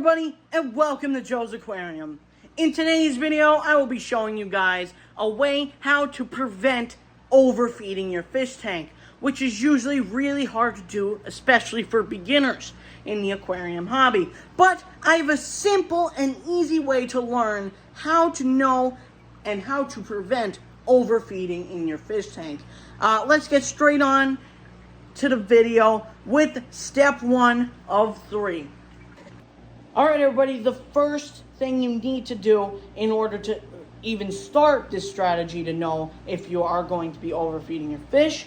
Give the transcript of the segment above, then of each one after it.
everybody, and welcome to Joe's Aquarium. In today's video, I will be showing you guys a way how to prevent overfeeding your fish tank, which is usually really hard to do, especially for beginners in the aquarium hobby. But I have a simple and easy way to learn how to know and how to prevent overfeeding in your fish tank. Let's get straight on to the video with step 1 of 3. Alright everybody, the first thing you need to do in order to even start this strategy to know if you are going to be overfeeding your fish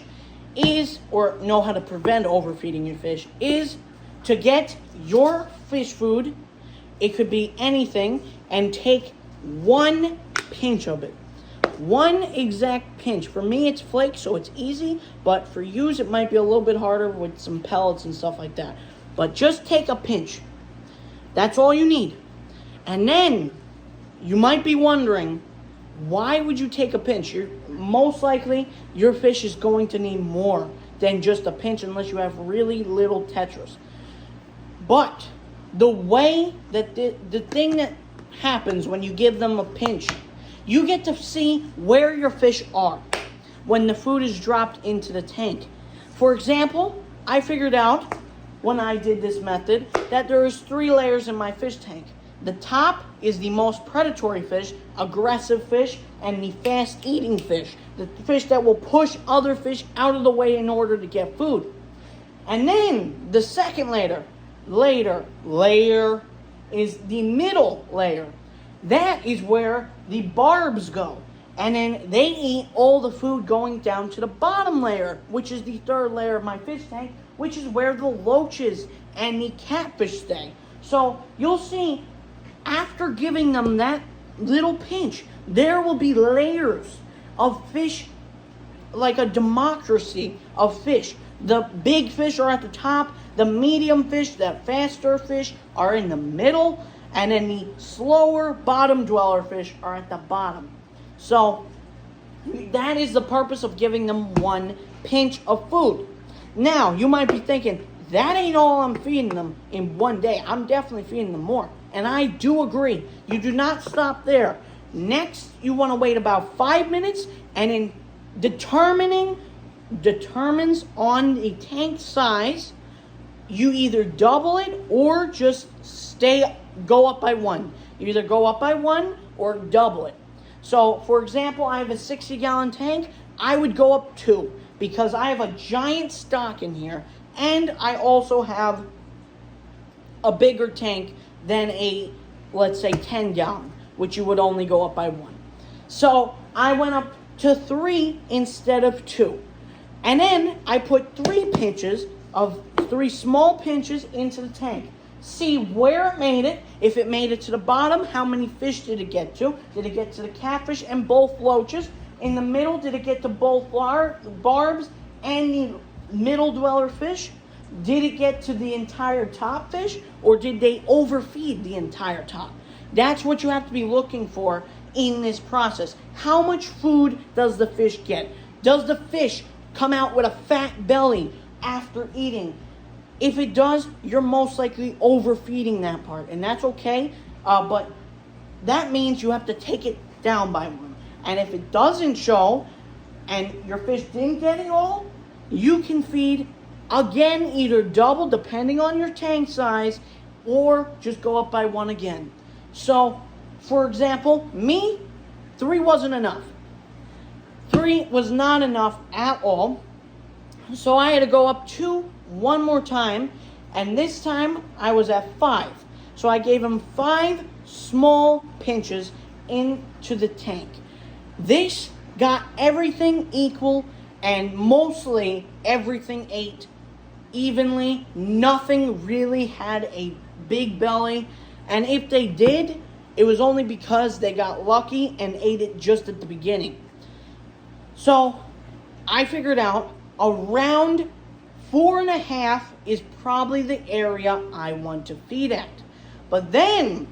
is, or know how to prevent overfeeding your fish, is to get your fish food, it could be anything, and take one pinch of it. One exact pinch. For me it's flakes, so it's easy, but for you it might be a little bit harder with some pellets and stuff like that. But just take a pinch. That's all you need. And then you might be wondering, why would you take a pinch? Most likely your fish is going to need more than just a pinch unless you have really little tetras. But the way that the thing that happens when you give them a pinch, you get to see where your fish are when the food is dropped into the tank. For example, I figured out when I did this method that there is 3 layers in my fish tank. The top is the most predatory fish, aggressive fish, and the fast-eating fish. The fish that will push other fish out of the way in order to get food. And then the second layer is the middle layer. That is where the barbs go. And then they eat all the food going down to the bottom layer, which is the 3rd layer of my fish tank, which is where the loaches and the catfish stay. So you'll see, after giving them that little pinch, there will be layers of fish, like a democracy of fish. The big fish are at the top, the medium fish, the faster fish are in the middle, and then the slower bottom dweller fish are at the bottom. So that is the purpose of giving them one pinch of food. Now, you might be thinking, that ain't all I'm feeding them in one day. I'm definitely feeding them more. And I do agree. You do not stop there. Next, you want to wait about 5 minutes, and in determines on the tank size, you either double it or just go up by 1. You either go up by 1 or double it. So, for example, I have a 60-gallon tank. I would go up 2 because I have a giant stock in here, and I also have a bigger tank than a, let's say, 10-gallon, which you would only go up by 1. So I went up to 3 instead of 2. And then I put 3 small pinches into the tank. See where it made it. If it made it to the bottom, how many fish did it get to? Did it get to the catfish and both loaches? In the middle, did it get to both barbs and the middle dweller fish? Did it get to the entire top fish, or did they overfeed the entire top? That's what you have to be looking for in this process. How much food does the fish get? Does the fish come out with a fat belly after eating? If it does, you're most likely overfeeding that part, and that's okay, but that means you have to take it down by 1. And if it doesn't show, and your fish didn't get it all, you can feed again, either double, depending on your tank size, or just go up by 1 again. So, for example, me, 3 wasn't enough. 3 was not enough at all, so I had to go up 2 one more time, and this time I was at 5. So I gave him 5 small pinches into the tank. This got everything equal, and mostly everything ate evenly. Nothing really had a big belly, and if they did, it was only because they got lucky and ate it just at the beginning. So I figured out around 4.5 is probably the area I want to feed at. But then,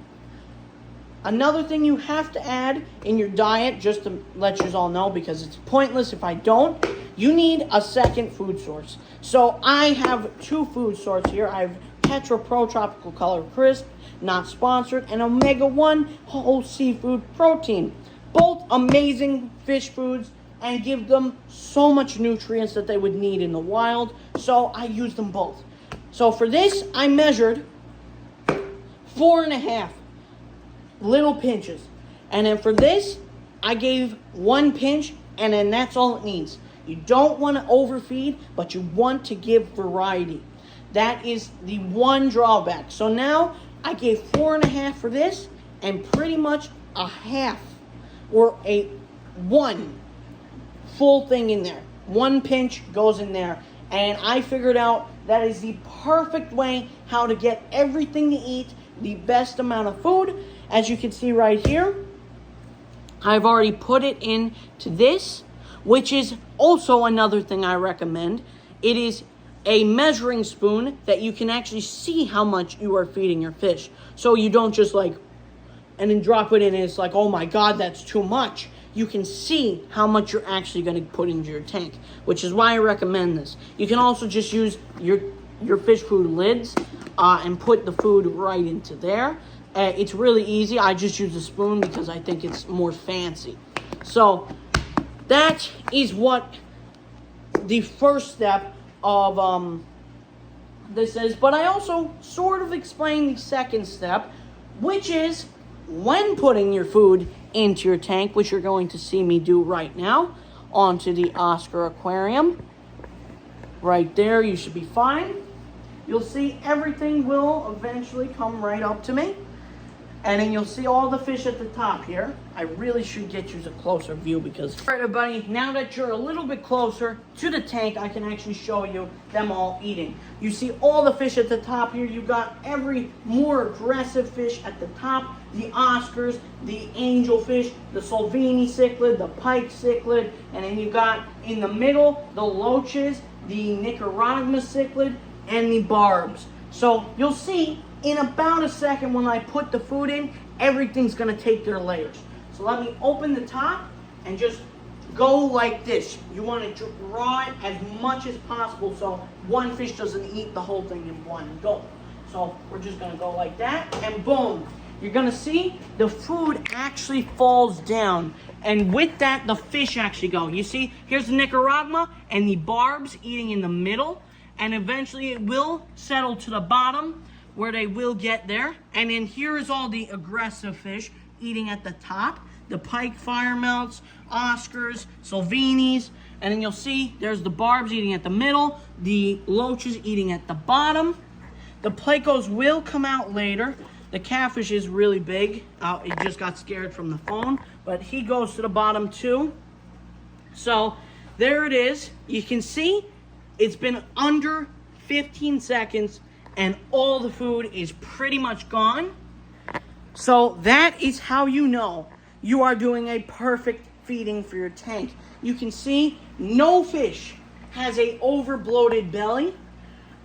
another thing you have to add in your diet, just to let you all know, because it's pointless if I don't, you need a second food source. So I have 2 food sources here. I have Tetra Pro Tropical Color Crisp. not sponsored, and omega-1 whole seafood protein. Both amazing fish foods and give them so much nutrients that they would need in the wild. So I use them both. So for this, I measured 4.5 little pinches. And then for this, I gave 1 pinch, and then that's all it needs. You don't want to overfeed, but you want to give variety. That is the one drawback. So now I gave 4.5 for this, and pretty much a half or a 1 full thing in there. 1 pinch goes in there. And I figured out that is the perfect way how to get everything to eat, the best amount of food. As you can see right here, I've already put it into this, which is also another thing I recommend. It is a measuring spoon that you can actually see how much you are feeding your fish. So you don't just like, and then drop it in and it's like, oh my God, that's too much. You can see how much you're actually going to put into your tank, which is why I recommend this. You can also just use your fish food lids and put the food right into there. It's really easy. I just use a spoon because I think it's more fancy. So that is what the first step of this is. But I also sort of explained the second step, which is when putting your food into your tank, which you're going to see me do right now, onto the Oscar aquarium. Right there, you should be fine. You'll see everything will eventually come right up to me. And then you'll see all the fish at the top here. I really should get you a closer view because... All right, everybody, now that you're a little bit closer to the tank, I can actually show you them all eating. You see all the fish at the top here. You got every more aggressive fish at the top. The Oscars, the angelfish, the Solvini cichlid, the pike cichlid, and then you got in the middle, the loaches, the Nicaragua cichlid, and the barbs. So you'll see in about a second when I put the food in, everything's gonna take their layers. So let me open the top and just go like this. You wanna draw it as much as possible so one fish doesn't eat the whole thing in one go. So we're just gonna go like that, and boom. You're gonna see the food actually falls down. And with that, the fish actually go. You see, here's the Nicaragua and the barbs eating in the middle. And eventually it will settle to the bottom where they will get there. And then here is all the aggressive fish eating at the top. The pike firemelts, Oscars, Solvinis. And then you'll see there's the barbs eating at the middle. The loaches eating at the bottom. The plecos will come out later. The catfish is really big. It just got scared from the phone. But he goes to the bottom too. So there it is. You can see it's been under 15 seconds and all the food is pretty much gone. So that is how you know you are doing a perfect feeding for your tank. You can see no fish has a over bloated belly.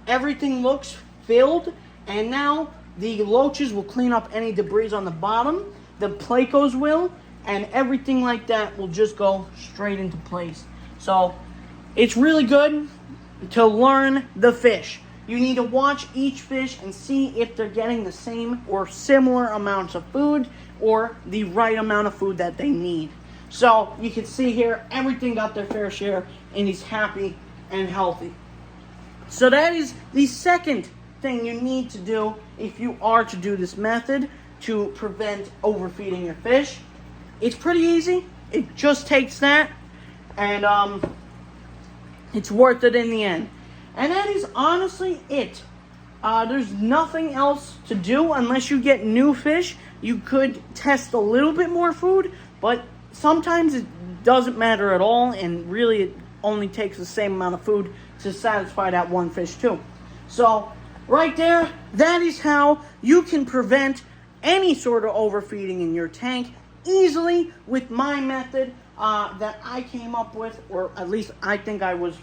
Everything looks filled, and now the loaches will clean up any debris on the bottom. The plecos will, and everything like that will just go straight into place. So it's really good to learn the fish. You need to watch each fish and see if they're getting the same or similar amounts of food or the right amount of food that they need. So you can see here, everything got their fair share and he's happy and healthy. So that is the second thing you need to do if you are to do this method to prevent overfeeding your fish. It's pretty easy. It just takes that, and it's worth it in the end. And that is honestly it. There's nothing else to do unless you get new fish. You could test a little bit more food, but sometimes it doesn't matter at all, and really it only takes the same amount of food to satisfy that one fish too. So right there, that is how you can prevent any sort of overfeeding in your tank easily with my method that I came up with, or at least I think I was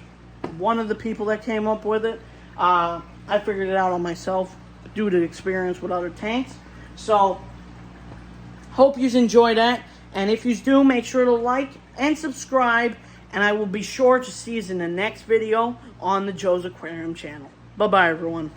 one of the people that came up with it. I figured it out on myself due to experience with other tanks. So hope you enjoy that, and if you do, make sure to like and subscribe, and I will be sure to see you in the next video on the Joe's Aquarium channel. Bye bye everyone.